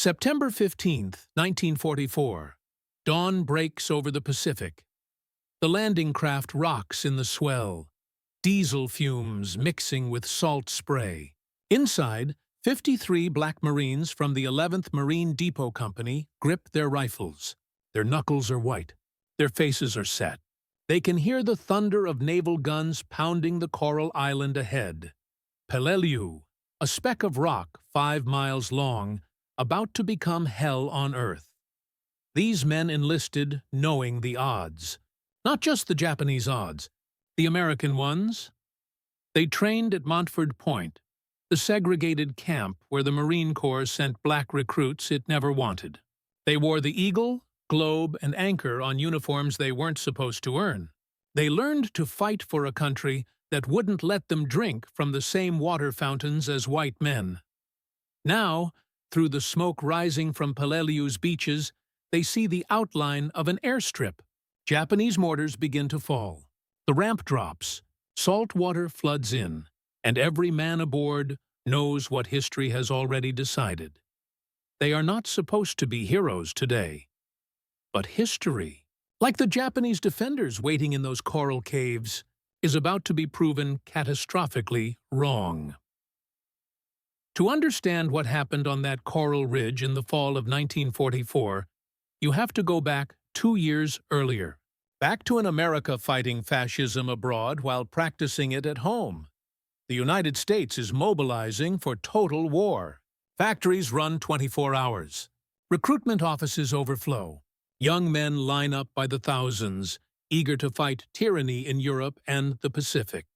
September 15th, 1944. Dawn breaks over the Pacific. The landing craft rocks in the swell, diesel fumes mixing with salt spray. Inside, 53 Black Marines from the 11th Marine Depot Company grip their rifles. Their knuckles are white. Their faces are set. They can hear the thunder of naval guns pounding the coral island ahead. Peleliu, a speck of rock 5 miles long, about to become hell on earth. These men enlisted knowing the odds. Not just the Japanese odds, the American ones. They trained at Montford Point, the segregated camp where the Marine Corps sent black recruits it never wanted. They wore the eagle, globe, and anchor on uniforms they weren't supposed to earn. They learned to fight for a country that wouldn't let them drink from the same water fountains as white men. Now, through the smoke rising from Peleliu's beaches, they see the outline of an airstrip. Japanese mortars begin to fall. The ramp drops. Salt water floods in, and every man aboard knows what history has already decided. They are not supposed to be heroes today. But history, like the Japanese defenders waiting in those coral caves, is about to be proven catastrophically wrong. To understand what happened on that coral ridge in the fall of 1944, you have to go back 2 years earlier. Back to an America fighting fascism abroad while practicing it at home. The United States is mobilizing for total war. Factories run 24 hours. Recruitment offices overflow. Young men line up by the thousands, eager to fight tyranny in Europe and the Pacific.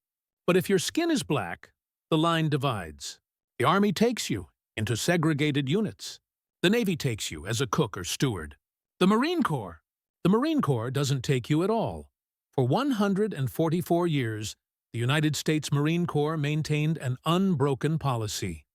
But if your skin is black, the line divides. The Army takes you into segregated units. The Navy takes you as a cook or steward. The Marine Corps doesn't take you at all. For 144 years, the United States Marine Corps maintained an unbroken policy.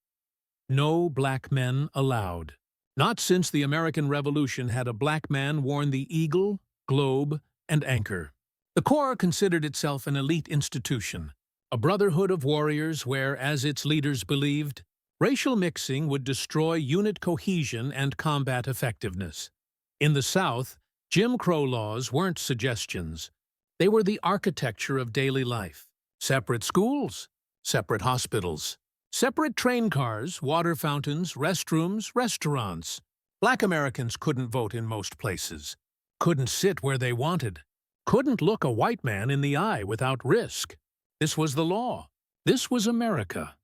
No black men allowed. Not since the American Revolution had a black man worn the eagle, globe, and anchor. The Corps considered itself an elite institution, a brotherhood of warriors where, as its leaders believed, racial mixing would destroy unit cohesion and combat effectiveness. In the South, Jim Crow laws weren't suggestions. They were the architecture of daily life. Separate schools, separate hospitals, separate train cars, water fountains, restrooms, restaurants. Black Americans couldn't vote in most places, couldn't sit where they wanted, couldn't look a white man in the eye without risk. This was the law. This was America.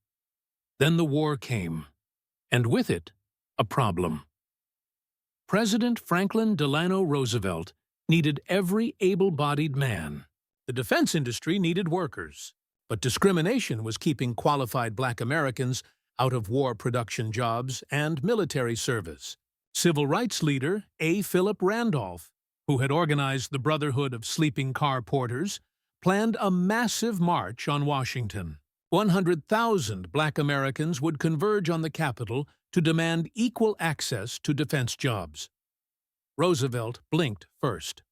Then the war came, and with it, a problem. President Franklin Delano Roosevelt needed every able-bodied man. The defense industry needed workers, but discrimination was keeping qualified black Americans out of war production jobs and military service. Civil rights leader A. Philip Randolph, who had organized the Brotherhood of Sleeping Car Porters, planned a massive march on Washington. 100,000 black Americans would converge on the Capitol to demand equal access to defense jobs. Roosevelt blinked first.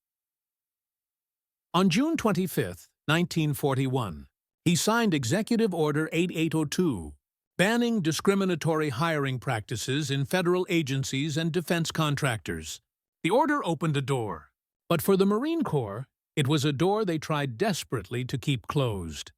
On June 25, 1941, he signed Executive Order 8802, banning discriminatory hiring practices in federal agencies and defense contractors. The order opened a door, but for the Marine Corps, it was a door they tried desperately to keep closed.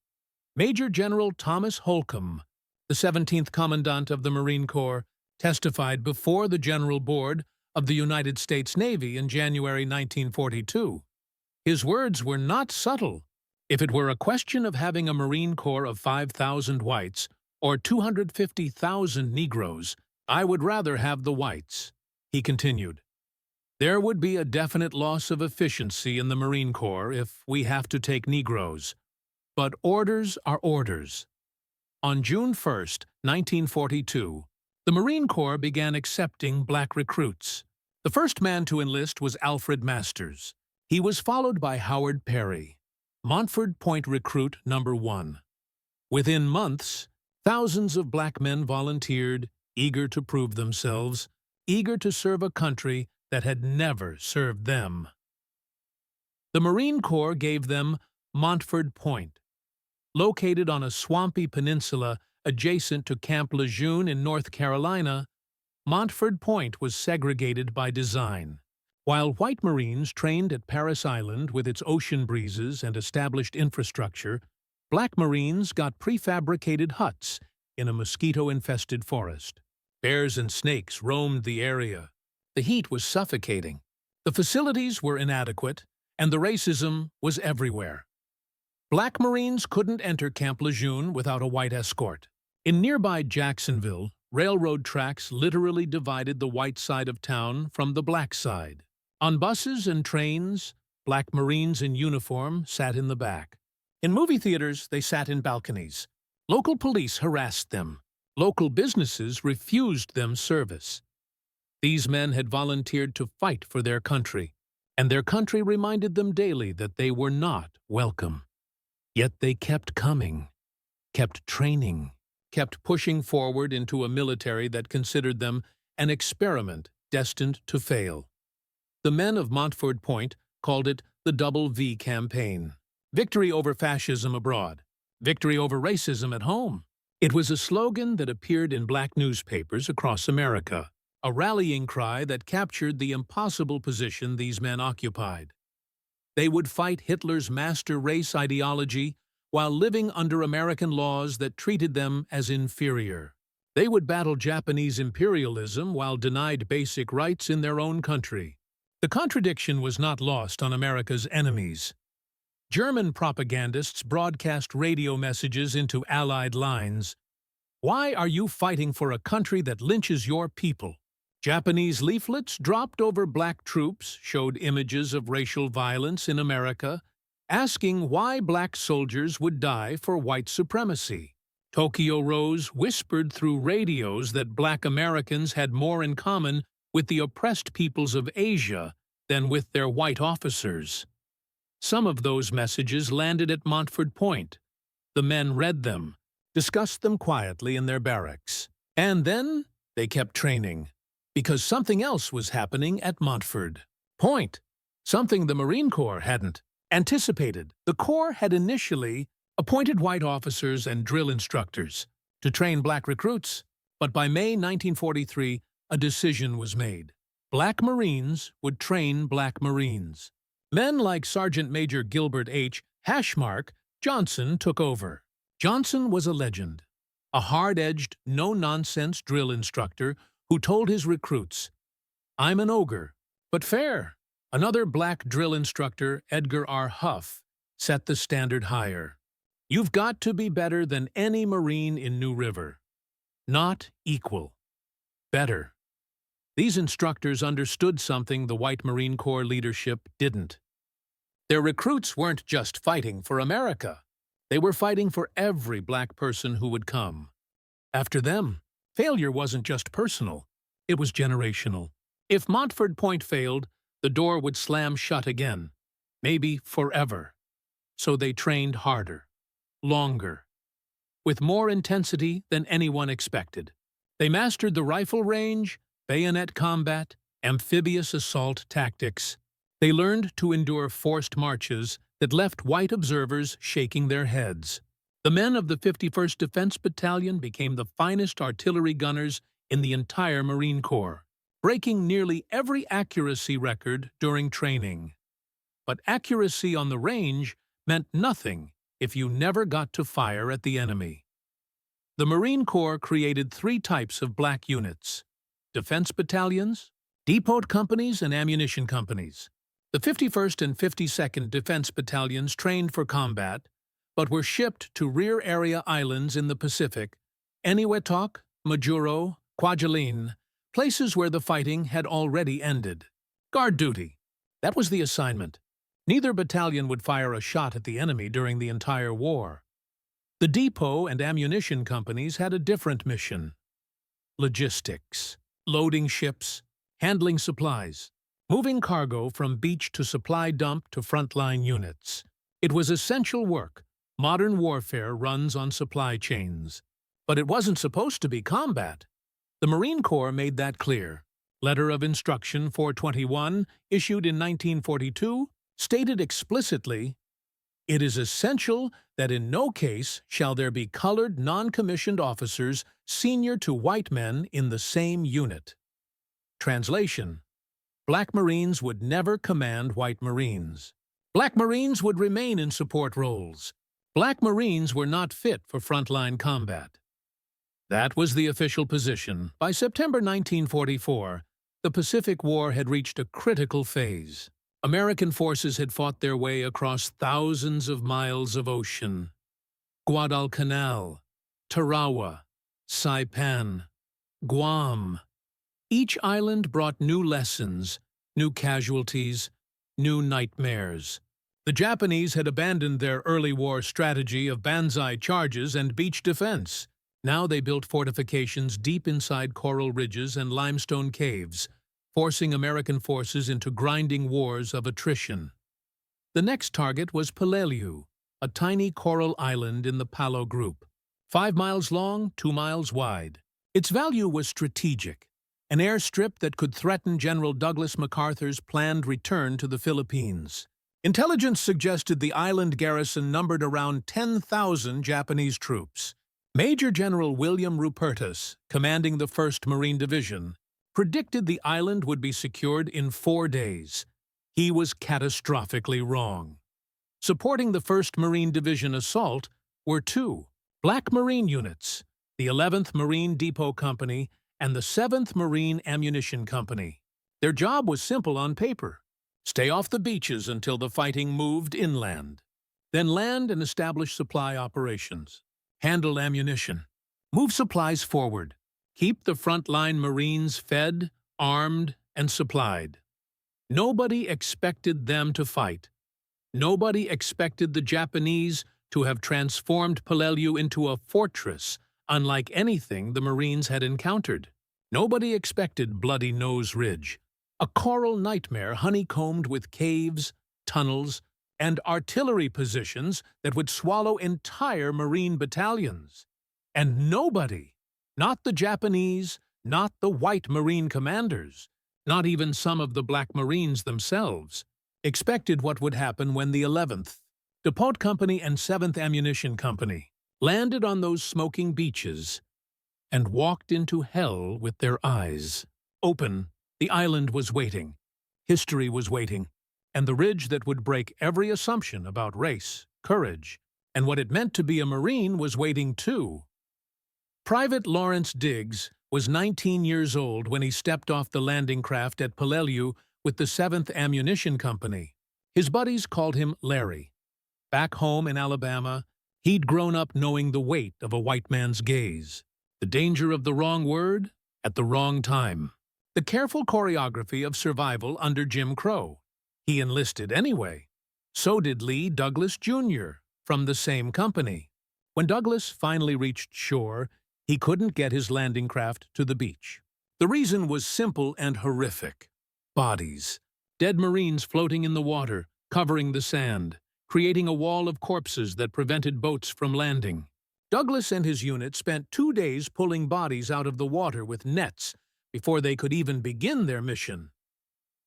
Major General Thomas Holcomb, the 17th Commandant of the Marine Corps, testified before the General Board of the United States Navy in January 1942. His words were not subtle. If it were a question of having a Marine Corps of 5,000 whites or 250,000 Negroes, I would rather have the whites, he continued. There would be a definite loss of efficiency in the Marine Corps if we have to take Negroes. But orders are orders. On June 1, 1942, the Marine Corps began accepting black recruits. The first man to enlist was Alfred Masters. He was followed by Howard Perry, Montford Point recruit number 1. Within months, thousands of black men volunteered, eager to prove themselves, eager to serve a country that had never served them. The Marine Corps gave them Montford Point. Located on a swampy peninsula adjacent to Camp Lejeune in North Carolina, Montford Point was segregated by design. While white Marines trained at Paris Island with its ocean breezes and established infrastructure, Black Marines got prefabricated huts in a mosquito-infested forest. Bears and snakes roamed the area. The heat was suffocating. The facilities were inadequate, and the racism was everywhere. Black Marines couldn't enter Camp Lejeune without a white escort. In nearby Jacksonville, railroad tracks literally divided the white side of town from the black side. On buses and trains, Black Marines in uniform sat in the back. In movie theaters, they sat in balconies. Local police harassed them. Local businesses refused them service. These men had volunteered to fight for their country, and their country reminded them daily that they were not welcome. Yet they kept coming, kept training, kept pushing forward into a military that considered them an experiment destined to fail. The men of Montford Point called it the Double V campaign. Victory over fascism abroad. Victory over racism at home. It was a slogan that appeared in black newspapers across America, a rallying cry that captured the impossible position these men occupied. They would fight Hitler's master race ideology while living under American laws that treated them as inferior. They would battle Japanese imperialism while denied basic rights in their own country. The contradiction was not lost on America's enemies. German propagandists broadcast radio messages into Allied lines. Why are you fighting for a country that lynches your people? Japanese leaflets dropped over black troops showed images of racial violence in America, asking why black soldiers would die for white supremacy. Tokyo Rose whispered through radios that black Americans had more in common with the oppressed peoples of Asia than with their white officers. Some of those messages landed at Montford Point. The men read them, discussed them quietly in their barracks. And then they kept training, because something else was happening at Montford Point, something the Marine Corps hadn't anticipated. The Corps had initially appointed white officers and drill instructors to train black recruits, but by May 1943, a decision was made. Black Marines would train Black Marines. Men like Sergeant Major Gilbert H. Hashmark Johnson took over. Johnson was a legend, a hard-edged, no-nonsense drill instructor who told his recruits, "I'm an ogre, but fair." Another black drill instructor, Edgar R. Huff, set the standard higher. "You've got to be better than any Marine in New River. Not equal. Better." These instructors understood something the white Marine Corps leadership didn't. Their recruits weren't just fighting for America. They were fighting for every black person who would come. After them, failure wasn't just personal, it was generational. If Montford Point failed, the door would slam shut again, maybe forever. So they trained harder, longer, with more intensity than anyone expected. They mastered the rifle range, bayonet combat, amphibious assault tactics. They learned to endure forced marches that left white observers shaking their heads. The men of the 51st Defense Battalion became the finest artillery gunners in the entire Marine Corps, breaking nearly every accuracy record during training. But accuracy on the range meant nothing if you never got to fire at the enemy. The Marine Corps created 3 types of black units: defense battalions, depot companies, and ammunition companies. The 51st and 52nd Defense Battalions trained for combat, but were shipped to rear area islands in the Pacific, Eniwetok, Majuro, Kwajalein, places where the fighting had already ended. Guard duty. That was the assignment. Neither battalion would fire a shot at the enemy during the entire war. The depot and ammunition companies had a different mission: logistics, loading ships, handling supplies, moving cargo from beach to supply dump to frontline units. It was essential work. Modern warfare runs on supply chains. But it wasn't supposed to be combat. The Marine Corps made that clear. Letter of Instruction 421, issued in 1942, stated explicitly, "It is essential that in no case shall there be colored non-commissioned officers senior to white men in the same unit. Translation: Black Marines would never command white Marines. Black Marines would remain in support roles. Black Marines were not fit for frontline combat. That was the official position. By September 1944, the Pacific War had reached a critical phase. American forces had fought their way across thousands of miles of ocean. Guadalcanal, Tarawa, Saipan, Guam. Each island brought new lessons, new casualties, new nightmares. The Japanese had abandoned their early war strategy of banzai charges and beach defense. Now they built fortifications deep inside coral ridges and limestone caves, forcing American forces into grinding wars of attrition. The next target was Peleliu, a tiny coral island in the Palo Group, 5 miles long, 2 miles wide. Its value was strategic, an airstrip that could threaten General Douglas MacArthur's planned return to the Philippines. Intelligence suggested the island garrison numbered around 10,000 Japanese troops. Major General William Rupertus, commanding the 1st Marine Division, predicted the island would be secured in 4 days. He was catastrophically wrong. Supporting the 1st Marine Division assault were 2 Black Marine units, the 11th Marine Depot Company and the 7th Marine Ammunition Company. Their job was simple on paper: stay off the beaches until the fighting moved inland. Then land and establish supply operations. Handle ammunition. Move supplies forward. Keep the front-line Marines fed, armed, and supplied. Nobody expected them to fight. Nobody expected the Japanese to have transformed Peleliu into a fortress unlike anything the Marines had encountered. Nobody expected Bloody Nose Ridge, a coral nightmare honeycombed with caves, tunnels, and artillery positions that would swallow entire Marine battalions. And nobody, not the Japanese, not the white Marine commanders, not even some of the Black Marines themselves, expected what would happen when the 11th Depot Company and 7th Ammunition Company landed on those smoking beaches and walked into hell with their eyes open. The island was waiting. History was waiting. And the ridge that would break every assumption about race, courage, and what it meant to be a Marine was waiting too. Private Lawrence Diggs was 19 years old when he stepped off the landing craft at Peleliu with the 7th Ammunition Company. His buddies called him Larry. Back home in Alabama, he'd grown up knowing the weight of a white man's gaze, the danger of the wrong word at the wrong time, the careful choreography of survival under Jim Crow. He enlisted anyway. So did Lee Douglas, Jr., from the same company. When Douglas finally reached shore, he couldn't get his landing craft to the beach. The reason was simple and horrific. Bodies. Dead Marines floating in the water, covering the sand, creating a wall of corpses that prevented boats from landing. Douglas and his unit spent 2 days pulling bodies out of the water with nets before they could even begin their mission.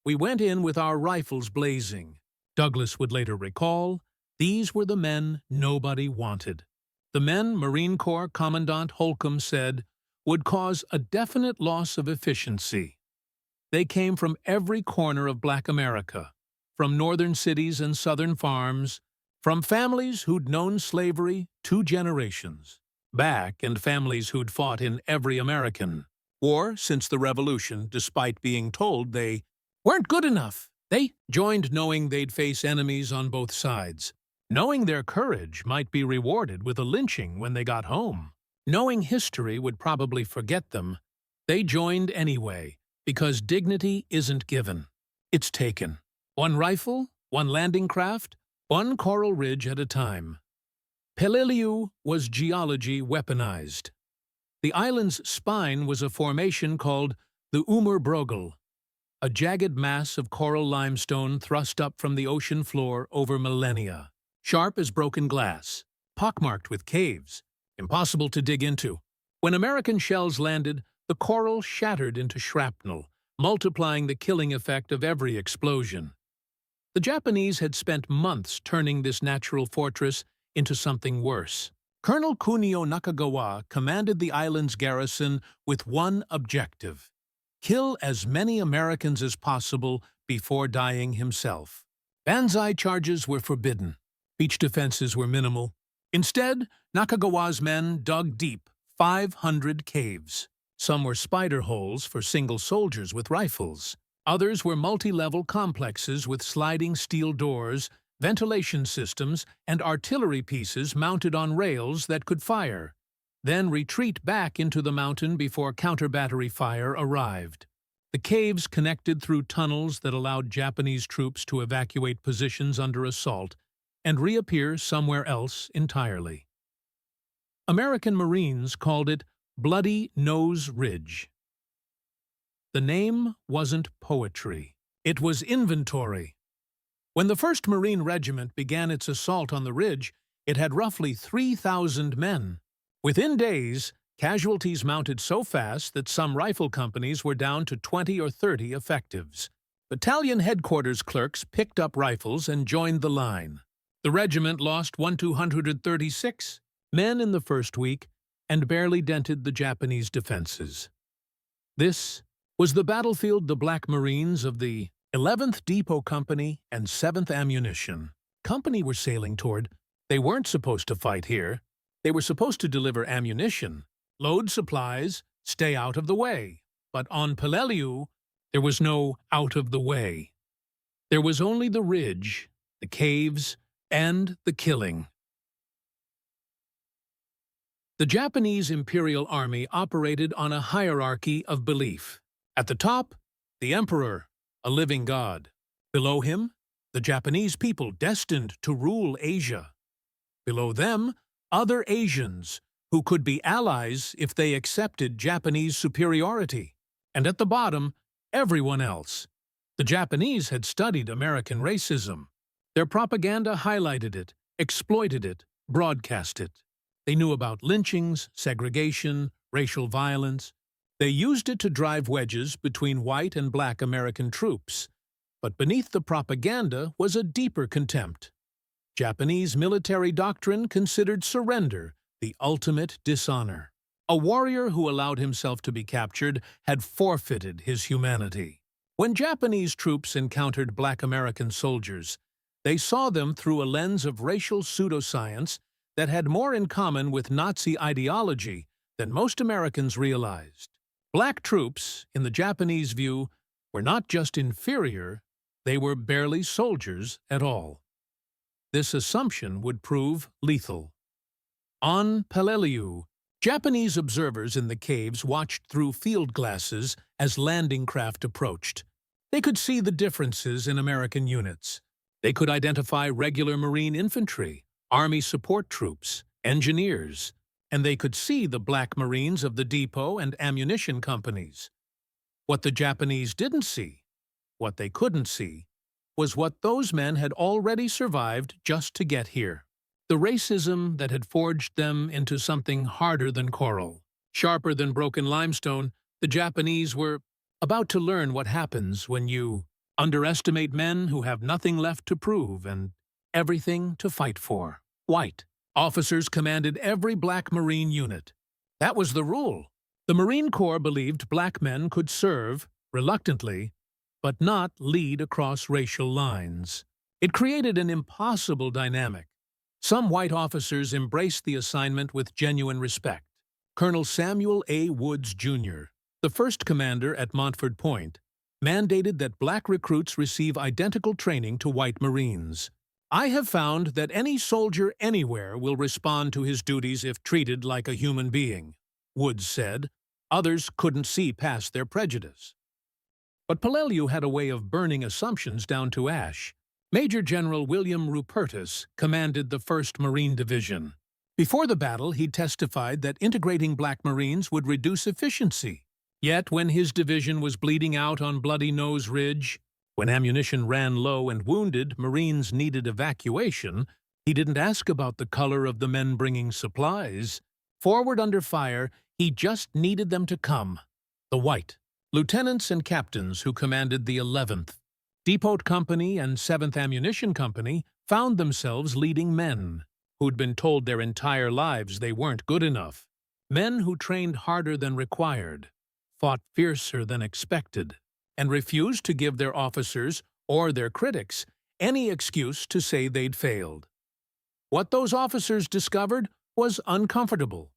We went in with our rifles blazing. Douglas would later recall, these were the men nobody wanted. The men Marine Corps Commandant Holcomb said would cause a definite loss of efficiency. They came from every corner of Black America, from northern cities and southern farms, from families who'd known slavery 2 generations back and families who'd fought in every American war since the Revolution, despite being told they weren't good enough. They joined knowing they'd face enemies on both sides, knowing their courage might be rewarded with a lynching when they got home. Knowing history would probably forget them, they joined anyway, because dignity isn't given. It's taken. 1 rifle, 1 landing craft, 1 coral ridge at a time. Peleliu was geology weaponized. The island's spine was a formation called the Brogel, a jagged mass of coral limestone thrust up from the ocean floor over millennia, sharp as broken glass, pockmarked with caves, impossible to dig into. When American shells landed, the coral shattered into shrapnel, multiplying the killing effect of every explosion. The Japanese had spent months turning this natural fortress into something worse. Colonel Kunio Nakagawa commanded the island's garrison with one objective: kill as many Americans as possible before dying himself. Banzai charges were forbidden. Beach defenses were minimal. Instead, Nakagawa's men dug deep, 500 caves. Some were spider holes for single soldiers with rifles. Others were multi-level complexes with sliding steel doors, ventilation systems, and artillery pieces mounted on rails that could fire, then retreat back into the mountain before counter-battery fire arrived. The caves connected through tunnels that allowed Japanese troops to evacuate positions under assault and reappear somewhere else entirely. American Marines called it Bloody Nose Ridge. The name wasn't poetry. It was inventory. When the 1st Marine Regiment began its assault on the ridge, it had roughly 3,000 men. Within days, casualties mounted so fast that some rifle companies were down to 20 or 30 effectives. Battalion headquarters clerks picked up rifles and joined the line. The regiment lost 1,236 men in the first week and barely dented the Japanese defenses. This was the battlefield the Black Marines of the 11th Depot Company and 7th Ammunition Company were sailing toward. They weren't supposed to fight here. They were supposed to deliver ammunition, load supplies, stay out of the way. But on Peleliu, there was no out of the way. There was only the ridge, the caves, and the killing. The Japanese Imperial Army operated on a hierarchy of belief. At the top, the Emperor, a living god. Below him, the Japanese people destined to rule Asia. Below them, other Asians who could be allies if they accepted Japanese superiority. And at the bottom, everyone else. The Japanese had studied American racism. Their propaganda highlighted it, exploited it, broadcast it. They knew about lynchings, segregation, racial violence. They used it to drive wedges between white and black American troops. But beneath the propaganda was a deeper contempt. Japanese military doctrine considered surrender the ultimate dishonor. A warrior who allowed himself to be captured had forfeited his humanity. When Japanese troops encountered black American soldiers, they saw them through a lens of racial pseudoscience that had more in common with Nazi ideology than most Americans realized. Black troops, in the Japanese view, were not just inferior, they were barely soldiers at all. This assumption would prove lethal. On Peleliu, Japanese observers in the caves watched through field glasses as landing craft approached. They could see the differences in American units. They could identify regular Marine infantry, Army support troops, engineers, and they could see the Black Marines of the depot and ammunition companies. What the Japanese didn't see, what they couldn't see, was what those men had already survived just to get here. The racism that had forged them into something harder than coral, sharper than broken limestone. The Japanese were about to learn what happens when you underestimate men who have nothing left to prove and everything to fight for. White officers commanded every Black Marine unit. That was the rule. The Marine Corps believed black men could serve, reluctantly, but not lead across racial lines. It created an impossible dynamic. Some white officers embraced the assignment with genuine respect. Colonel Samuel A. Woods, Jr., the first commander at Montford Point, mandated that black recruits receive identical training to white Marines. "I have found that any soldier anywhere will respond to his duties if treated like a human being," Woods said. Others couldn't see past their prejudice. But Peleliu had a way of burning assumptions down to ash. Major General William Rupertus commanded the 1st Marine Division. Before the battle, he testified that integrating black Marines would reduce efficiency. Yet when his division was bleeding out on Bloody Nose Ridge, when ammunition ran low and wounded Marines needed evacuation, he didn't ask about the color of the men bringing supplies. Forward under fire, he just needed them to come. The white lieutenants and captains who commanded the 11th Depot Company and 7th Ammunition Company found themselves leading men. who'd been told their entire lives they weren't good enough. Men who trained harder than required, fought fiercer than expected, and refused to give their officers or their critics any excuse to say they'd failed. What those officers discovered was uncomfortable.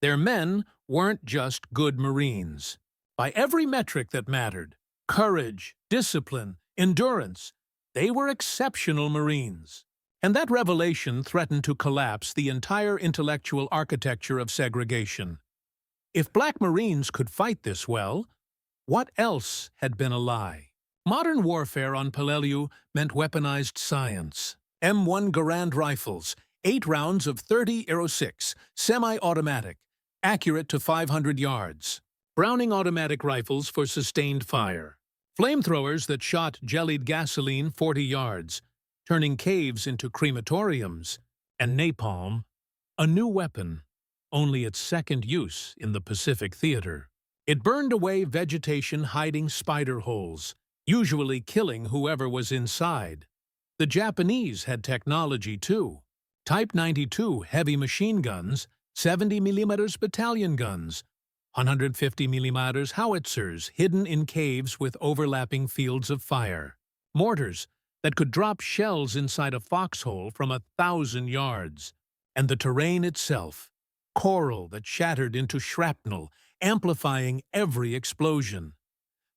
Their men weren't just good Marines. By every metric that mattered, courage, discipline, endurance, they were exceptional Marines. And that revelation threatened to collapse the entire intellectual architecture of segregation. If Black Marines could fight this well, what else had been a lie? Modern warfare on Peleliu meant weaponized science. M1 Garand rifles, 8 rounds of .30-06, semi-automatic, accurate to 500 yards. Browning automatic rifles for sustained fire. Flamethrowers that shot jellied gasoline 40 yards, turning caves into crematoriums. And napalm, a new weapon, only its second use in the Pacific Theater. It burned away vegetation hiding spider holes, usually killing whoever was inside. The Japanese had technology too. Type 92 heavy machine guns, 70mm battalion guns, 150mm howitzers hidden in caves with overlapping fields of fire. Mortars that could drop shells inside a foxhole from 1,000 yards. And the terrain itself, coral that shattered into shrapnel, amplifying every explosion.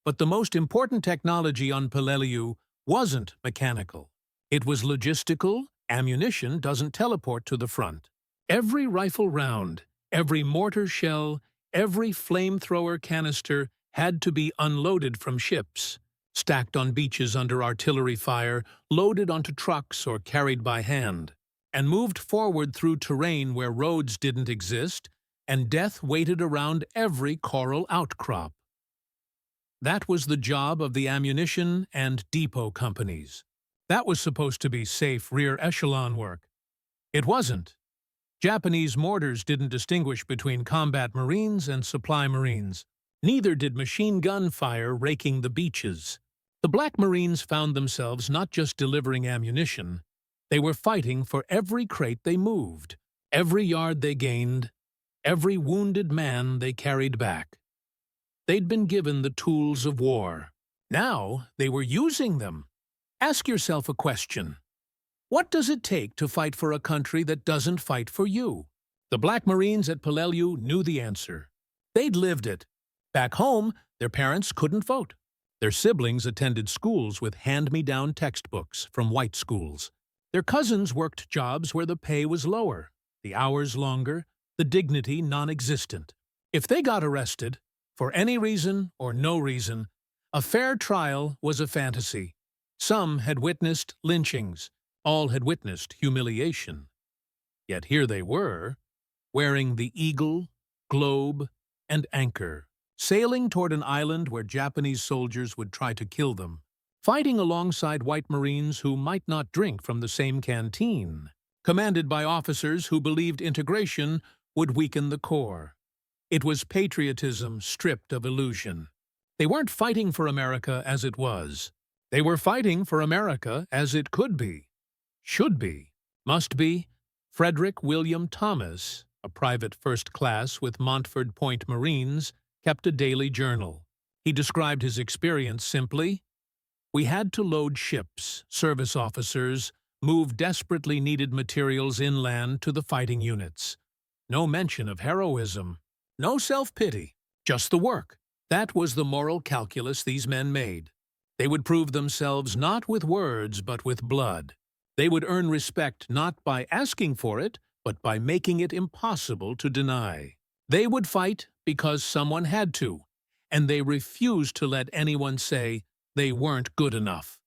But the most important technology on Peleliu wasn't mechanical. It was logistical. Ammunition doesn't teleport to the front. Every rifle round, every mortar shell, every flamethrower canister had to be unloaded from ships, stacked on beaches under artillery fire, loaded onto trucks or carried by hand, and moved forward through terrain where roads didn't exist and death waited around every coral outcrop. That was the job of the ammunition and depot companies. That was supposed to be safe rear echelon work. It wasn't. Japanese mortars didn't distinguish between combat Marines and supply Marines. Neither did machine gun fire raking the beaches. The Black Marines found themselves not just delivering ammunition, they were fighting for every crate they moved, every yard they gained, every wounded man they carried back. They'd been given the tools of war. Now they were using them. Ask yourself a question. What does it take to fight for a country that doesn't fight for you? The Black Marines at Peleliu knew the answer. They'd lived it. Back home, their parents couldn't vote. Their siblings attended schools with hand-me-down textbooks from white schools. Their cousins worked jobs where the pay was lower, the hours longer, the dignity non-existent. If they got arrested, for any reason or no reason, a fair trial was a fantasy. Some had witnessed lynchings. All had witnessed humiliation. Yet here they were, wearing the eagle, globe, and anchor, sailing toward an island where Japanese soldiers would try to kill them, fighting alongside white Marines who might not drink from the same canteen, commanded by officers who believed integration would weaken the core. It was patriotism stripped of illusion. They weren't fighting for America as it was. They were fighting for America as it could be, should be, must be. Frederick William Thomas, a private first class with Montford Point Marines, kept a daily journal. He described his experience simply: "We had to load ships, service officers, move desperately needed materials inland to the fighting units. No mention of heroism, no self-pity, just the work." That was the moral calculus these men made. They would prove themselves not with words but with blood. They would earn respect not by asking for it, but by making it impossible to deny. They would fight because someone had to, and they refused to let anyone say they weren't good enough.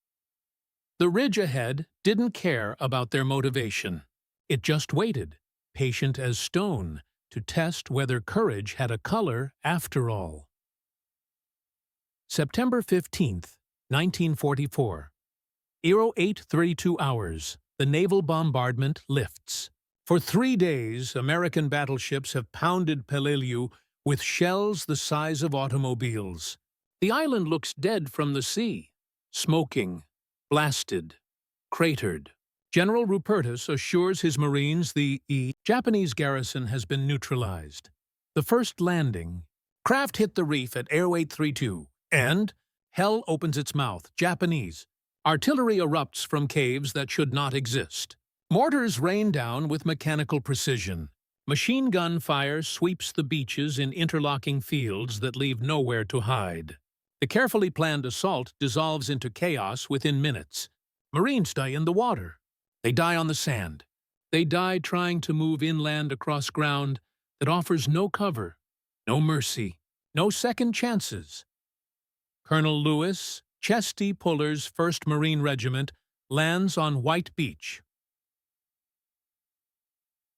The ridge ahead didn't care about their motivation. It just waited, patient as stone, to test whether courage had a color after all. September 15th, 1944. 0832 hours. The naval bombardment lifts. For 3 days, American battleships have pounded Peleliu with shells the size of automobiles. The island looks dead from the sea, smoking, blasted, cratered. General Rupertus assures his Marines the Japanese garrison has been neutralized. The first landing. Craft hit the reef at Airweight 32, and hell opens its mouth. Japanese. Artillery erupts from caves that should not exist. Mortars rain down with mechanical precision. Machine gun fire sweeps the beaches in interlocking fields that leave nowhere to hide. The carefully planned assault dissolves into chaos within minutes. Marines die in the water. They die on the sand. They die trying to move inland across ground that offers no cover, no mercy, no second chances. Colonel Lewis, Chesty Puller's 1st Marine Regiment, lands on White Beach.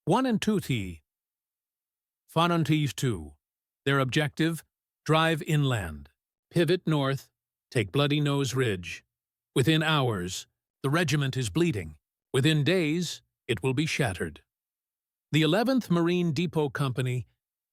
1 and 2 T. Fanantes 2. Their objective, drive inland. Pivot north, take Bloody Nose Ridge. Within hours, the regiment is bleeding. Within days, it will be shattered. The 11th Marine Depot Company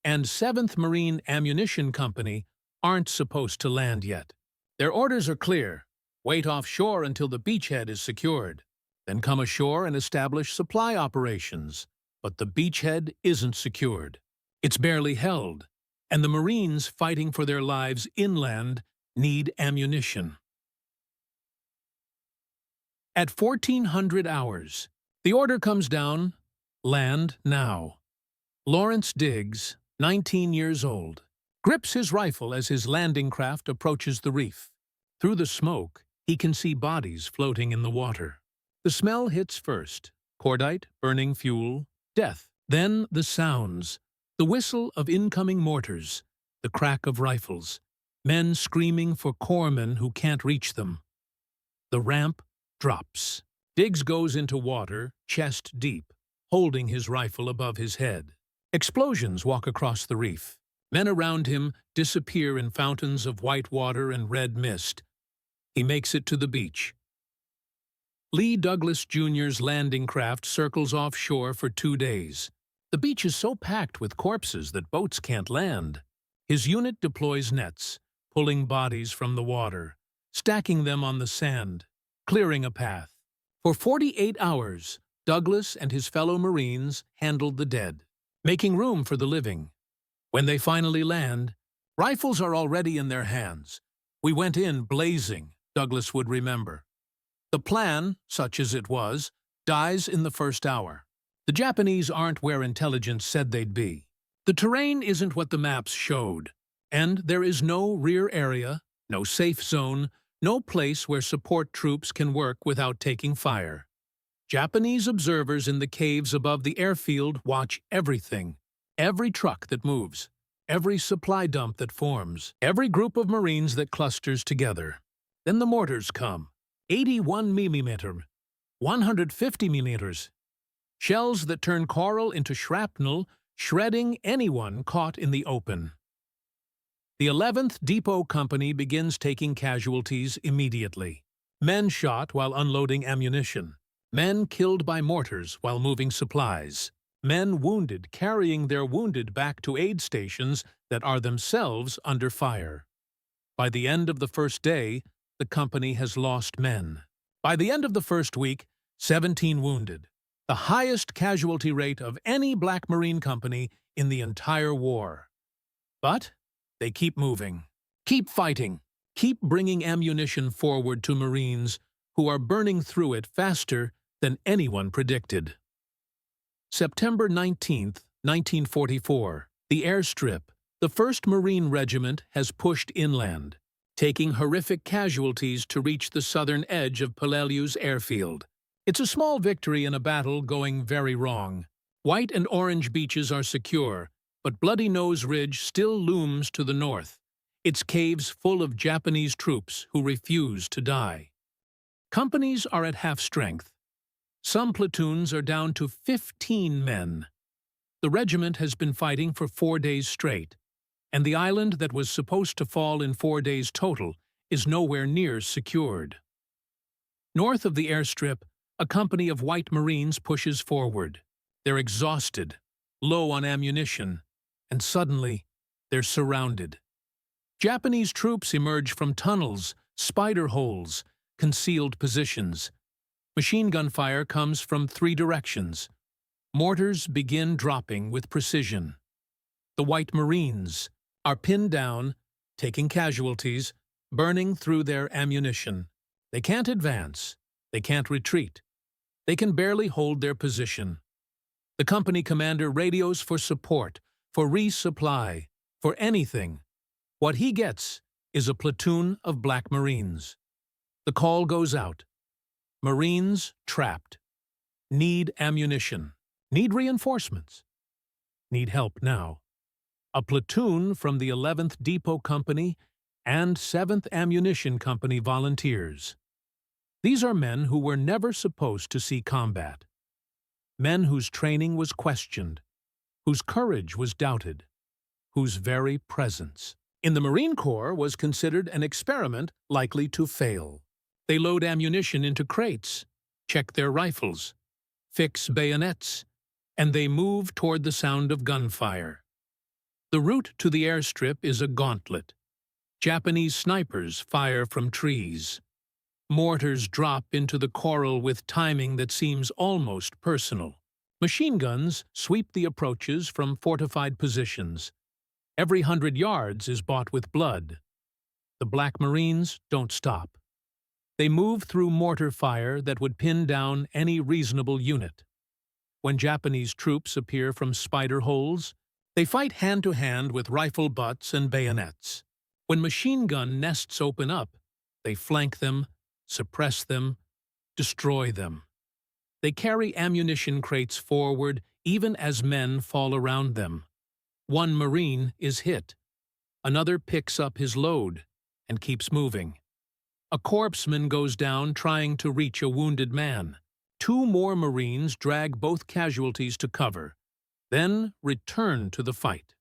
and 7th Marine Ammunition Company aren't supposed to land yet. Their orders are clear. Wait offshore until the beachhead is secured. Then come ashore and establish supply operations. But the beachhead isn't secured. It's barely held, and the Marines fighting for their lives inland need ammunition. At 1400 hours, the order comes down, land now. Lawrence Diggs, 19 years old, grips his rifle as his landing craft approaches the reef. Through the smoke, he can see bodies floating in the water. The smell hits first: cordite, burning fuel, death. Then the sounds: the whistle of incoming mortars, the crack of rifles, men screaming for corpsmen who can't reach them. The ramp drops. Diggs goes into water, chest deep, holding his rifle above his head. Explosions walk across the reef. Men around him disappear in fountains of white water and red mist. He makes it to the beach. Lee Douglas Jr.'s landing craft circles offshore for 2 days. The beach is so packed with corpses that boats can't land. His unit deploys nets, pulling bodies from the water, stacking them on the sand, clearing a path. For 48 hours, Douglas and his fellow Marines handled the dead, making room for the living. When they finally land, rifles are already in their hands. "We went in blazing," Douglas would remember. The plan, such as it was, dies in the first hour. The Japanese aren't where intelligence said they'd be. The terrain isn't what the maps showed, and there is no rear area, no safe zone, no place where support troops can work without taking fire. Japanese observers in the caves above the airfield watch everything, every truck that moves, every supply dump that forms, every group of Marines that clusters together. Then the mortars come. 81 mm, 150 mm. Shells that turn coral into shrapnel, shredding anyone caught in the open. The 11th Depot Company begins taking casualties immediately. Men shot while unloading ammunition. Men killed by mortars while moving supplies. Men wounded carrying their wounded back to aid stations that are themselves under fire. By the end of the first day, the company has lost men. By the end of the first week, 17 wounded, the highest casualty rate of any Black Marine company in the entire war. But they keep moving, keep fighting, keep bringing ammunition forward to Marines who are burning through it faster than anyone predicted. September 19, 1944, the airstrip, the 1st Marine Regiment has pushed inland, taking horrific casualties to reach the southern edge of Peleliu's airfield. It's a small victory in a battle going very wrong. White and orange beaches are secure, but Bloody Nose Ridge still looms to the north, its caves full of Japanese troops who refuse to die. Companies are at half strength. Some platoons are down to 15 men. The regiment has been fighting for 4 days straight, and the island that was supposed to fall in 4 days total is nowhere near secured. North of the airstrip, a company of white Marines pushes forward. They're exhausted, low on ammunition, and suddenly they're surrounded. Japanese troops emerge from tunnels, spider holes, concealed positions. Machine gun fire comes from three directions. Mortars begin dropping with precision. The White Marines are pinned down, taking casualties, burning through their ammunition. They can't advance. They can't retreat. They can barely hold their position. The company commander radios for support, for resupply, for anything. What he gets is a platoon of Black Marines. The call goes out. Marines trapped. Need ammunition. Need reinforcements. Need help now. A platoon from the 11th Depot Company and 7th Ammunition Company volunteers. These are men who were never supposed to see combat. Men whose training was questioned, whose courage was doubted, whose very presence in the Marine Corps was considered an experiment likely to fail. They load ammunition into crates, check their rifles, fix bayonets, and they move toward the sound of gunfire. The route to the airstrip is a gauntlet. Japanese snipers fire from trees. Mortars drop into the coral with timing that seems almost personal. Machine guns sweep the approaches from fortified positions. Every 100 yards is bought with blood. The Black Marines don't stop. They move through mortar fire that would pin down any reasonable unit. When Japanese troops appear from spider holes, they fight hand-to-hand with rifle butts and bayonets. When machine gun nests open up, they flank them, suppress them, destroy them. They carry ammunition crates forward even as men fall around them. One Marine is hit. Another picks up his load and keeps moving. A corpsman goes down trying to reach a wounded man. Two more Marines drag both casualties to cover, then return to the fight.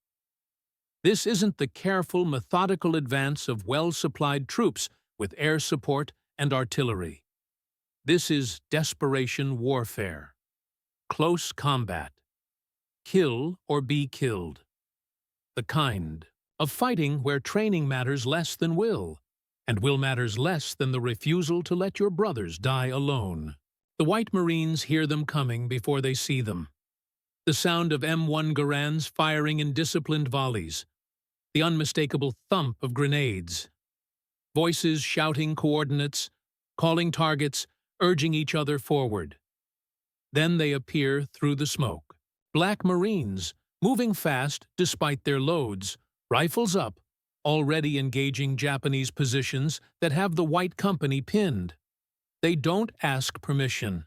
This isn't the careful, methodical advance of well-supplied troops with air support and artillery. This is desperation warfare. Close combat. Kill or be killed. The kind of fighting where training matters less than will, and will matters less than the refusal to let your brothers die alone. The White Marines hear them coming before they see them. The sound of M1 Garands firing in disciplined volleys. The unmistakable thump of grenades. Voices shouting coordinates, calling targets, urging each other forward. Then they appear through the smoke. Black Marines, moving fast despite their loads, rifles up, already engaging Japanese positions that have the White Company pinned. They don't ask permission,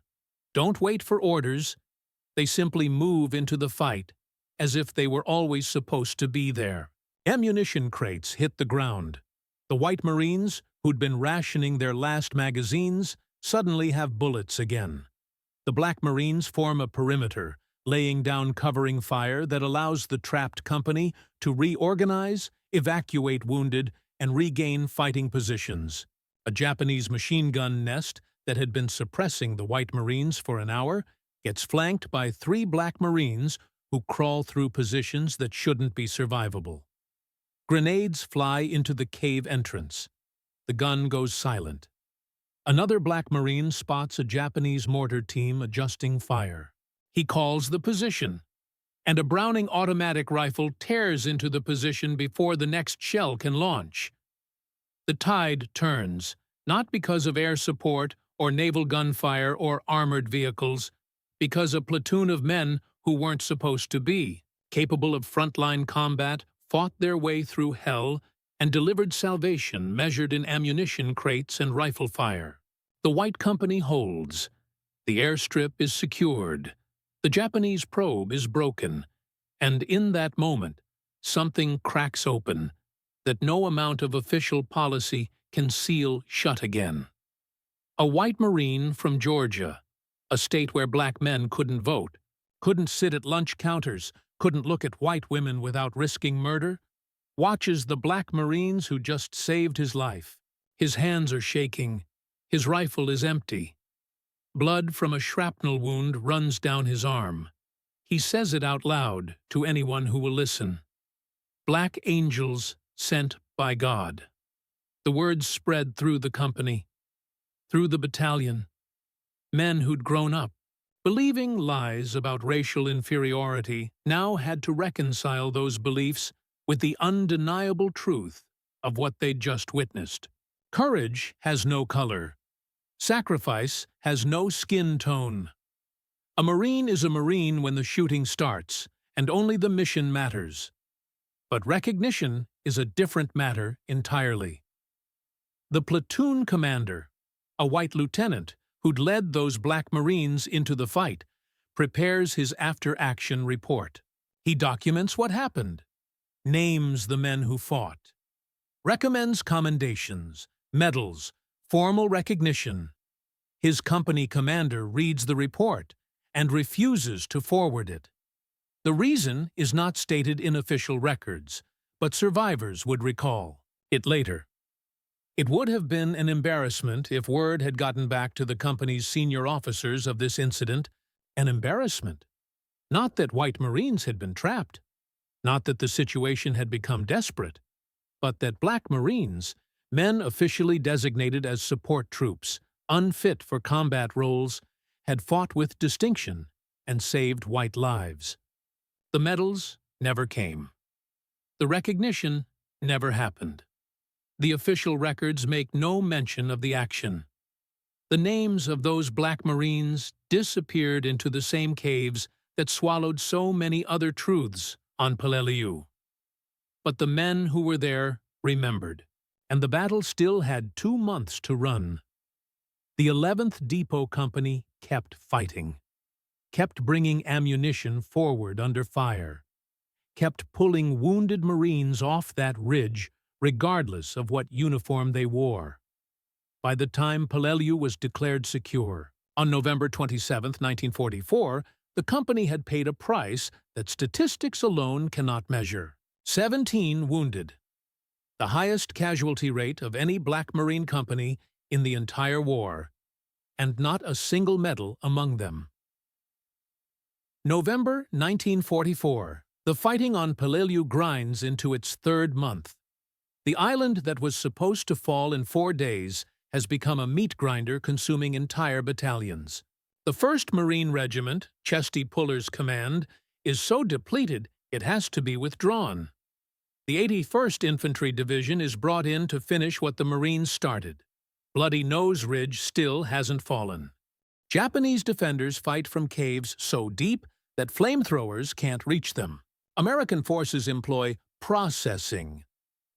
don't wait for orders. They simply move into the fight, as if they were always supposed to be there. Ammunition crates hit the ground. The White Marines, who'd been rationing their last magazines, suddenly have bullets again. The Black Marines form a perimeter, laying down covering fire that allows the trapped company to reorganize, evacuate wounded, and regain fighting positions. A Japanese machine gun nest that had been suppressing the White Marines for an hour gets flanked by 3 Black Marines who crawl through positions that shouldn't be survivable. Grenades fly into the cave entrance. The gun goes silent. Another Black Marine spots a Japanese mortar team adjusting fire. He calls the position, and a Browning automatic rifle tears into the position before the next shell can launch. The tide turns, not because of air support or naval gunfire or armored vehicles, because a platoon of men who weren't supposed to be, capable of frontline combat, fought their way through hell and delivered salvation measured in ammunition crates and rifle fire. The White Company holds. The airstrip is secured. The Japanese probe is broken. And in that moment, something cracks open that no amount of official policy can seal shut again. A White Marine from Georgia, a state where black men couldn't vote, couldn't sit at lunch counters, couldn't look at white women without risking murder, watches the Black Marines who just saved his life. His hands are shaking. His rifle is empty. Blood from a shrapnel wound runs down his arm. He says it out loud to anyone who will listen. Black angels sent by God. The words spread through the company, through the battalion, Men who'd grown up, believing lies about racial inferiority, now had to reconcile those beliefs with the undeniable truth of what they'd just witnessed. Courage has no color. Sacrifice has no skin tone. A Marine is a Marine when the shooting starts, and only the mission matters. But recognition is a different matter entirely. The platoon commander, a white lieutenant who'd led those Black Marines into the fight, prepares his after-action report. He documents what happened, names the men who fought, recommends commendations, medals, formal recognition. His company commander reads the report and refuses to forward it. The reason is not stated in official records, but survivors would recall it later. It would have been an embarrassment if word had gotten back to the company's senior officers of this incident. An embarrassment. Not that white Marines had been trapped, not that the situation had become desperate, but that Black Marines, men officially designated as support troops, unfit for combat roles, had fought with distinction and saved white lives. The medals never came. The recognition never happened. The official records make no mention of the action. The names of those Black Marines disappeared into the same caves that swallowed so many other truths on Battalion. But the men who were there remembered, and the battle still had 2 months to run. The 11th Depot Company kept fighting, kept bringing ammunition forward under fire, kept pulling wounded Marines off that ridge regardless of what uniform they wore. By the time Battalion was declared secure, on November 27, 1944, the company had paid a price that statistics alone cannot measure. 17 wounded, the highest casualty rate of any Black Marine company in the entire war, and not a single medal among them. November 1944. The fighting on Battalion grinds into its 3rd month. The island that was supposed to fall in 4 days has become a meat grinder consuming entire battalions. The 1st Marine Regiment, Chesty Puller's command, is so depleted it has to be withdrawn. The 81st Infantry Division is brought in to finish what the Marines started. Bloody Nose Ridge still hasn't fallen. Japanese defenders fight from caves so deep that flamethrowers can't reach them. American forces employ processing,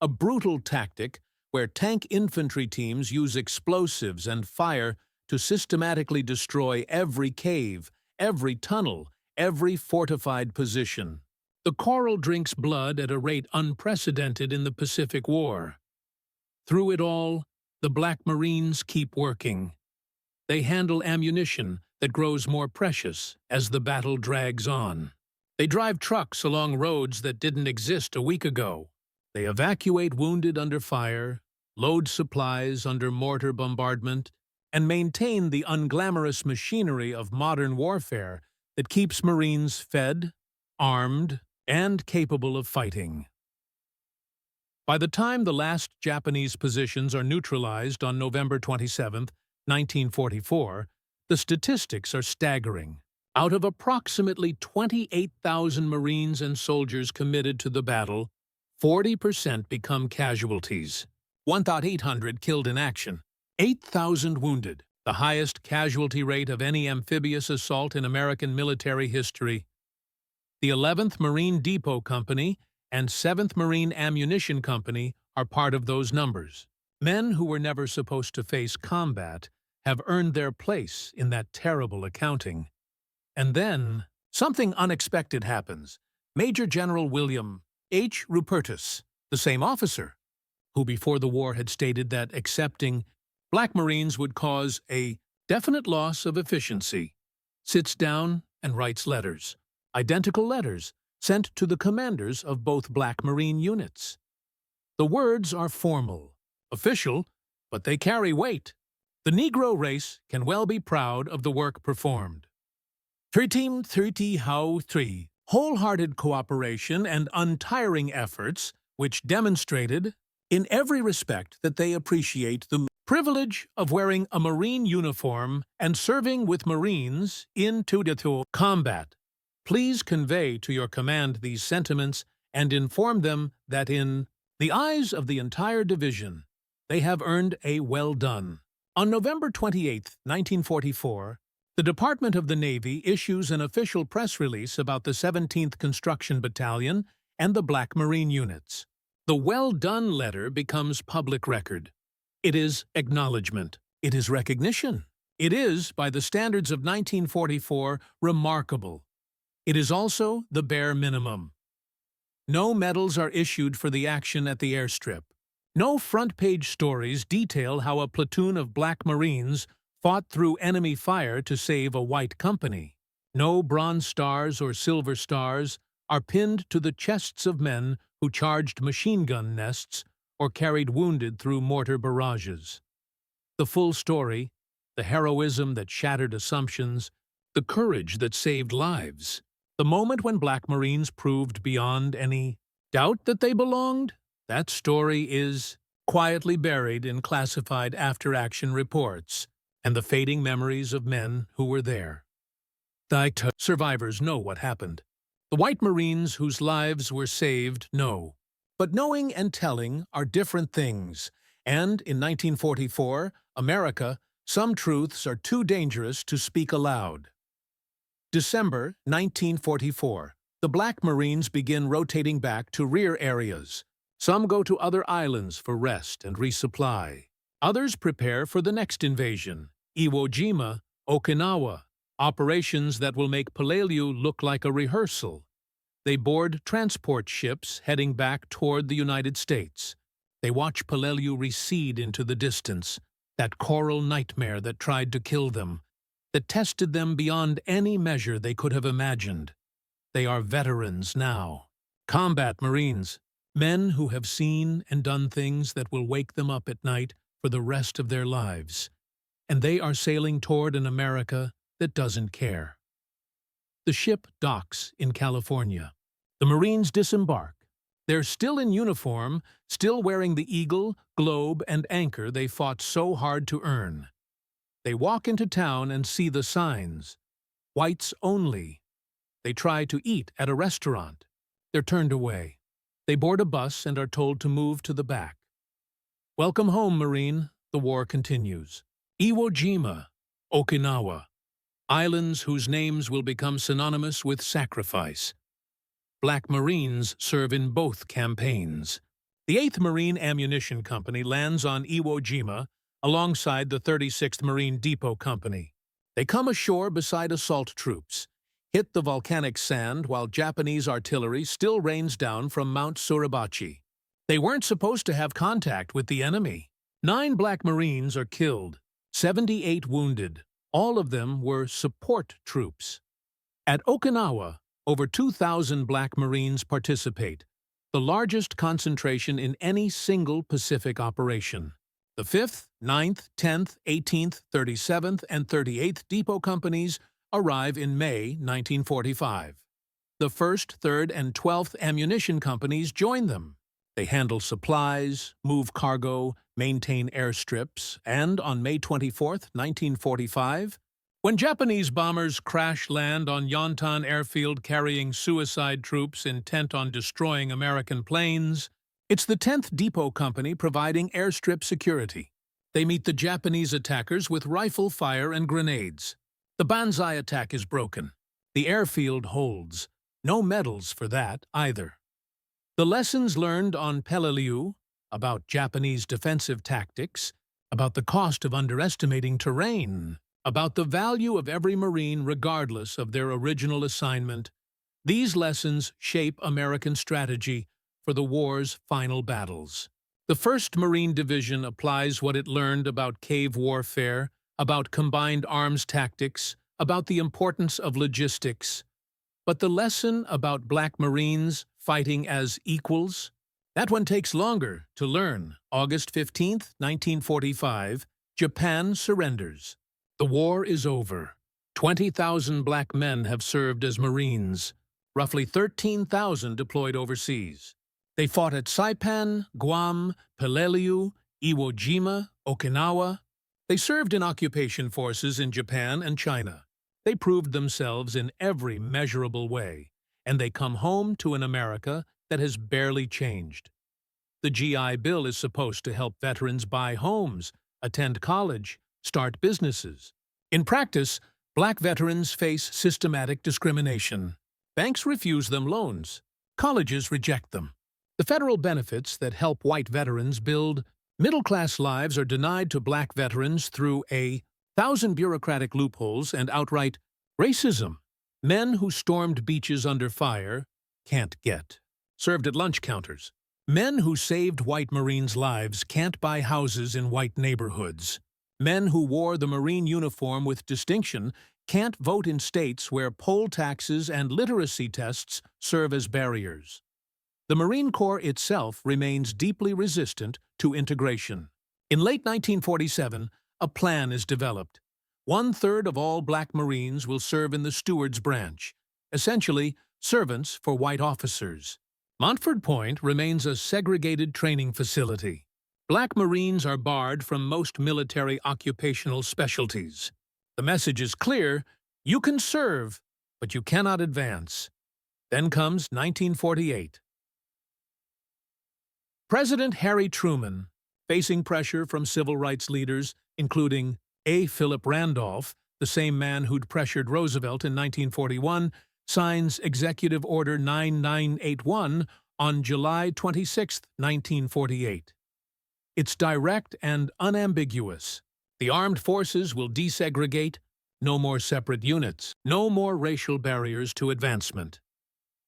a brutal tactic where tank infantry teams use explosives and fire to systematically destroy every cave, every tunnel, every fortified position. The coral drinks blood at a rate unprecedented in the Pacific War. Through it all, the Black Marines keep working. They handle ammunition that grows more precious as the battle drags on. They drive trucks along roads that didn't exist a week ago. They evacuate wounded under fire, load supplies under mortar bombardment, and maintain the unglamorous machinery of modern warfare that keeps Marines fed, armed, and capable of fighting. By the time the last Japanese positions are neutralized on November 27, 1944, the statistics are staggering. Out of approximately 28,000 Marines and soldiers committed to the battle, 40% become casualties. 1,800 killed in action, 8,000 wounded, the highest casualty rate of any amphibious assault in American military history. The 11th Marine Depot Company and 7th Marine Ammunition Company are part of those numbers. Men who were never supposed to face combat have earned their place in that terrible accounting. And then, something unexpected happens. Major General William H. Rupertus, the same officer, who before the war had stated that accepting Black Marines would cause a definite loss of efficiency, sits down and writes letters, identical letters, sent to the commanders of both Black Marine units. The words are formal, official, but they carry weight. The Negro race can well be proud of the work performed. 1330 how 3. Wholehearted cooperation and untiring efforts, which demonstrated, in every respect, that they appreciate the Privilege of wearing a Marine uniform and serving with Marines in combat. Please convey to your command these sentiments and inform them that in the eyes of the entire division, they have earned a well done. On November 28, 1944, the Department of the Navy issues an official press release about the 17th Construction Battalion and the Black Marine units. The well done letter becomes public record. It is acknowledgement. It is recognition. It is, by the standards of 1944, remarkable. It is also the bare minimum. No medals are issued for the action at the airstrip. No front-page stories detail how a platoon of Black Marines fought through enemy fire to save a white company. No Bronze Stars or Silver Stars are pinned to the chests of men who charged machine gun nests or carried wounded through mortar barrages. The full story, the heroism that shattered assumptions, the courage that saved lives, the moment when Black Marines proved beyond any doubt that they belonged, that story is quietly buried in classified after-action reports and the fading memories of men who were there. The survivors know what happened. The white Marines whose lives were saved know. But knowing and telling are different things, and in 1944, America, some truths are too dangerous to speak aloud. December 1944. The Black Marines begin rotating back to rear areas. Some go to other islands for rest and resupply. Others prepare for the next invasion, Iwo Jima, Okinawa, operations that will make Peleliu look like a rehearsal. They board transport ships heading back toward the United States. They watch Peleliu recede into the distance, that coral nightmare that tried to kill them, that tested them beyond any measure they could have imagined. They are veterans now. Combat Marines, men who have seen and done things that will wake them up at night for the rest of their lives. And they are sailing toward an America that doesn't care. The ship docks in California. The Marines disembark. They're still in uniform, still wearing the eagle, globe, and anchor they fought so hard to earn. They walk into town and see the signs. Whites only. They try to eat at a restaurant. They're turned away. They board a bus and are told to move to the back. Welcome home, Marine. The war continues. Iwo Jima, Okinawa. Islands whose names will become synonymous with sacrifice. Black Marines serve in both campaigns. The 8th Marine Ammunition Company lands on Iwo Jima alongside the 36th Marine Depot Company. They come ashore beside assault troops, hit the volcanic sand while Japanese artillery still rains down from Mount Suribachi. They weren't supposed to have contact with the enemy. 9 Black Marines are killed, 78 wounded. All of them were support troops. At Okinawa, over 2,000 Black Marines participate, the largest concentration in any single Pacific operation. The 5th, 9th, 10th, 18th, 37th, and 38th Depot Companies arrive in May 1945. The 1st, 3rd, and 12th Ammunition Companies join them. They handle supplies, move cargo, maintain airstrips, and on May 24, 1945, when Japanese bombers crash-land on Yontan airfield carrying suicide troops intent on destroying American planes, it's the 10th Depot Company providing airstrip security. They meet the Japanese attackers with rifle fire and grenades. The Banzai attack is broken. The airfield holds. No medals for that, either. The lessons learned on Peleliu, about Japanese defensive tactics, about the cost of underestimating terrain, about the value of every Marine regardless of their original assignment, these lessons shape American strategy for the war's final battles. The 1st Marine Division applies what it learned about cave warfare, about combined arms tactics, about the importance of logistics. But the lesson about Black Marines fighting as equals, that one takes longer to learn. August 15, 1945, Japan surrenders. The war is over. 20,000 Black men have served as Marines, roughly 13,000 deployed overseas. They fought at Saipan, Guam, Peleliu, Iwo Jima, Okinawa. They served in occupation forces in Japan and China. They proved themselves in every measurable way, and they come home to an America that has barely changed. The GI Bill is supposed to help veterans buy homes, attend college, start businesses. In practice, Black veterans face systematic discrimination. Banks refuse them loans. Colleges reject them. The federal benefits that help white veterans build middle-class lives are denied to Black veterans through a thousand bureaucratic loopholes and outright racism. Men who stormed beaches under fire can't get served at lunch counters. Men who saved white Marines' lives can't buy houses in white neighborhoods. Men who wore the Marine uniform with distinction can't vote in states where poll taxes and literacy tests serve as barriers. The Marine Corps itself remains deeply resistant to integration. In late 1947, a plan is developed. 1/3 of all Black Marines will serve in the Steward's Branch, essentially servants for white officers. Montford Point remains a segregated training facility. Black Marines are barred from most military occupational specialties. The message is clear: you can serve, but you cannot advance. Then comes 1948. President Harry Truman, facing pressure from civil rights leaders, including A. Philip Randolph, the same man who'd pressured Roosevelt in 1941, signs Executive Order 9981 on July 26, 1948. It's direct and unambiguous. The armed forces will desegregate, no more separate units, no more racial barriers to advancement.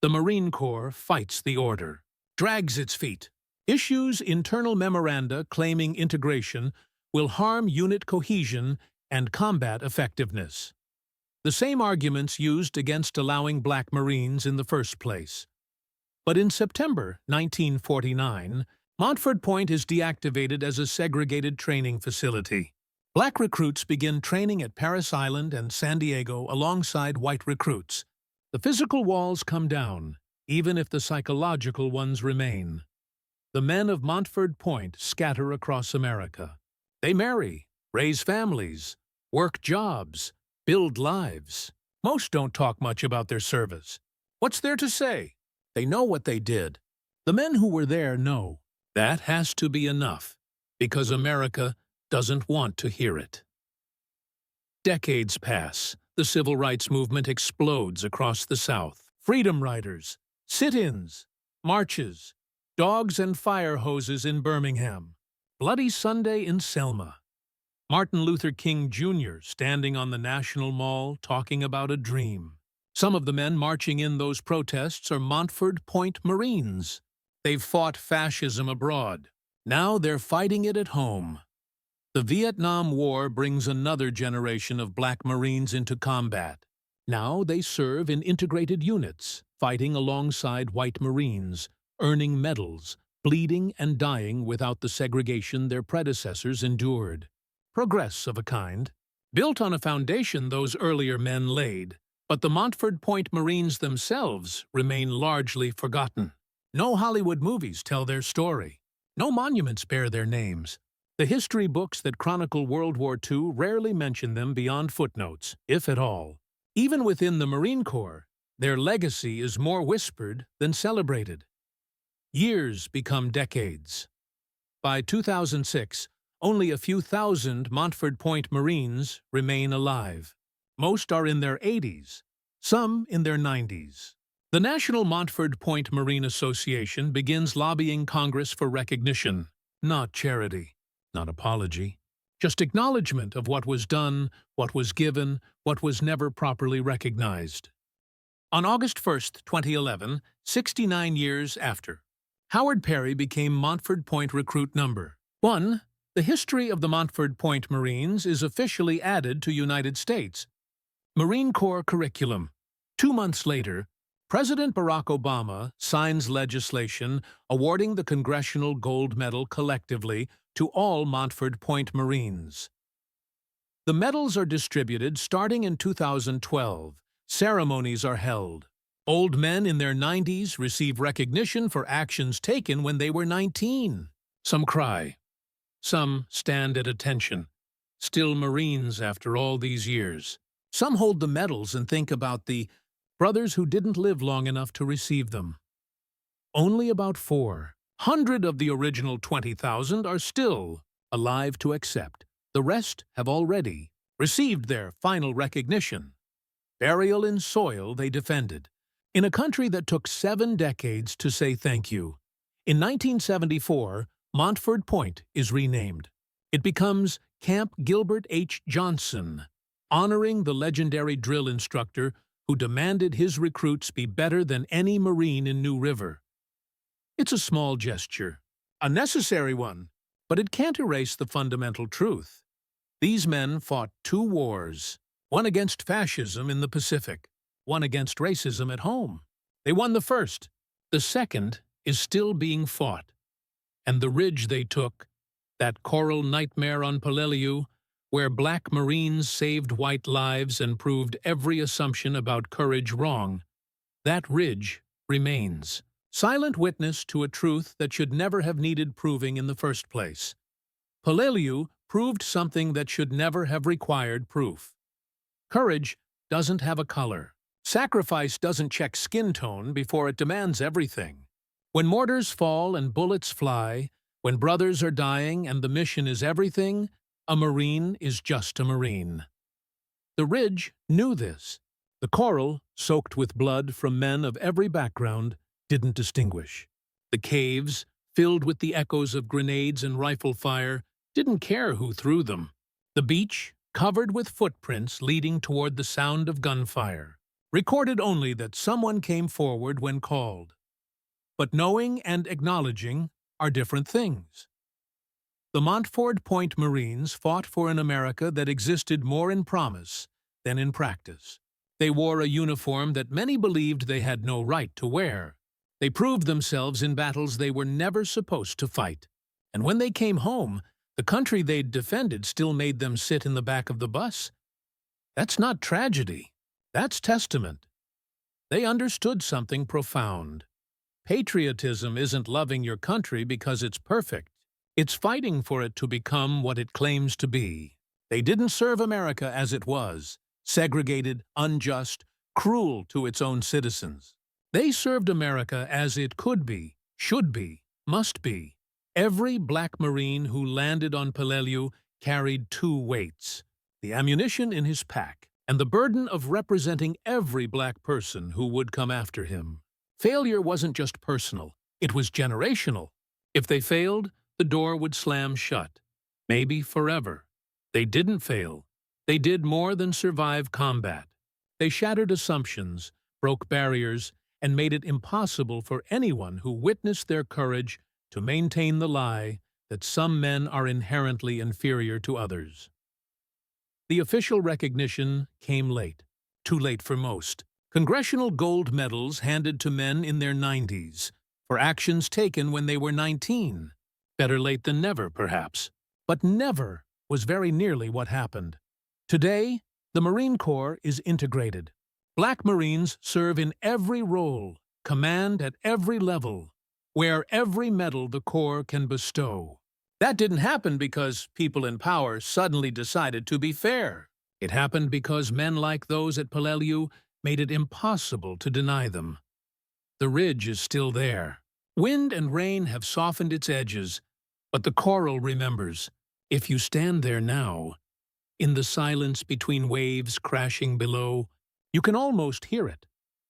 The Marine Corps fights the order, drags its feet, issues internal memoranda claiming integration will harm unit cohesion and combat effectiveness. The same arguments used against allowing Black Marines in the first place. But in September 1949, Montford Point is deactivated as a segregated training facility. Black recruits begin training at Parris Island and San Diego alongside white recruits. The physical walls come down, even if the psychological ones remain. The men of Montford Point scatter across America. They marry, raise families, work jobs, build lives. Most don't talk much about their service. What's there to say? They know what they did. The men who were there know. That has to be enough, because America doesn't want to hear it. Decades pass. The civil rights movement explodes across the South. Freedom riders, sit-ins, marches, dogs and fire hoses in Birmingham, Bloody Sunday in Selma. Martin Luther King Jr. standing on the National Mall talking about a dream. Some of the men marching in those protests are Montford Point Marines. They've fought fascism abroad. Now they're fighting it at home. The Vietnam War brings another generation of Black Marines into combat. Now they serve in integrated units, fighting alongside white Marines, earning medals, bleeding and dying without the segregation their predecessors endured. Progress of a kind, built on a foundation those earlier men laid, but the Montford Point Marines themselves remain largely forgotten. No Hollywood movies tell their story. No monuments bear their names. The history books that chronicle World War II rarely mention them beyond footnotes, if at all. Even within the Marine Corps, their legacy is more whispered than celebrated. Years become decades. By 2006, only a few thousand Montford Point Marines remain alive. Most are in their 80s, some in their 90s. The National Montford Point Marine Association begins lobbying Congress for recognition, not charity, not apology, just acknowledgement of what was done, what was given, what was never properly recognized. On August 1, 2011, 69 years after, Howard Perry became Montford Point Recruit Number 1. The history of the Montford Point Marines is officially added to United States Marine Corps curriculum. 2 months later, President Barack Obama signs legislation awarding the Congressional Gold Medal collectively to all Montford Point Marines. The medals are distributed starting in 2012. Ceremonies are held. Old men in their 90s receive recognition for actions taken when they were 19. Some cry. Some stand at attention, still Marines after all these years. Some hold the medals and think about the brothers who didn't live long enough to receive them. Only about 400 of the original 20,000 are still alive to accept. The rest have already received their final recognition. Burial in soil they defended, in a country that took 7 decades to say thank you. In 1974, Montford Point is renamed. It becomes Camp Gilbert H. Johnson, honoring the legendary drill instructor who demanded his recruits be better than any Marine in New River. It's a small gesture, a necessary one, but it can't erase the fundamental truth. These men fought 2 wars, one against fascism in the Pacific, one against racism at home. They won the first. The second is still being fought. And the ridge they took, that coral nightmare on Peleliu, where black Marines saved white lives and proved every assumption about courage wrong, that ridge remains. Silent witness to a truth that should never have needed proving in the first place. Peleliu proved something that should never have required proof. Courage doesn't have a color. Sacrifice doesn't check skin tone before it demands everything. When mortars fall and bullets fly, when brothers are dying and the mission is everything, a Marine is just a Marine. The ridge knew this. The coral, soaked with blood from men of every background, didn't distinguish. The caves, filled with the echoes of grenades and rifle fire, didn't care who threw them. The beach, covered with footprints leading toward the sound of gunfire, recorded only that someone came forward when called. But knowing and acknowledging are different things. The Montford Point Marines fought for an America that existed more in promise than in practice. They wore a uniform that many believed they had no right to wear. They proved themselves in battles they were never supposed to fight. And when they came home, the country they'd defended still made them sit in the back of the bus. That's not tragedy. That's testament. They understood something profound. Patriotism isn't loving your country because it's perfect. It's fighting for it to become what it claims to be. They didn't serve America as it was, segregated, unjust, cruel to its own citizens. They served America as it could be, should be, must be. Every black Marine who landed on Peleliu carried 2 weights: the ammunition in his pack and the burden of representing every black person who would come after him. Failure wasn't just personal, it was generational. If they failed, the door would slam shut, maybe forever. They didn't fail. They did more than survive combat. They shattered assumptions, broke barriers, and made it impossible for anyone who witnessed their courage to maintain the lie that some men are inherently inferior to others. The official recognition came late, too late for most. Congressional gold medals handed to men in their 90s for actions taken when they were 19. Better late than never, perhaps. But never was very nearly what happened. Today, the Marine Corps is integrated. Black Marines serve in every role, command at every level, wear every medal the Corps can bestow. That didn't happen because people in power suddenly decided to be fair. It happened because men like those at Peleliu made it impossible to deny them. The ridge is still there. Wind and rain have softened its edges, but the coral remembers. If you stand there now, in the silence between waves crashing below, you can almost hear it.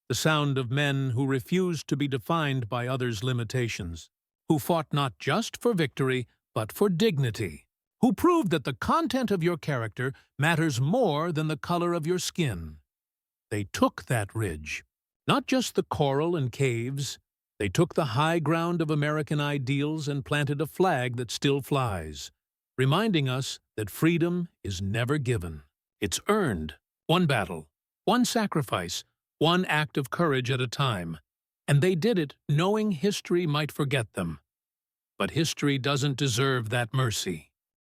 The sound of men who refused to be defined by others' limitations, who fought not just for victory, but for dignity, who proved that the content of your character matters more than the color of your skin. They took that ridge, not just the coral and caves. They took the high ground of American ideals and planted a flag that still flies, reminding us that freedom is never given. It's earned, one battle, one sacrifice, one act of courage at a time. And they did it knowing history might forget them. But history doesn't deserve that mercy.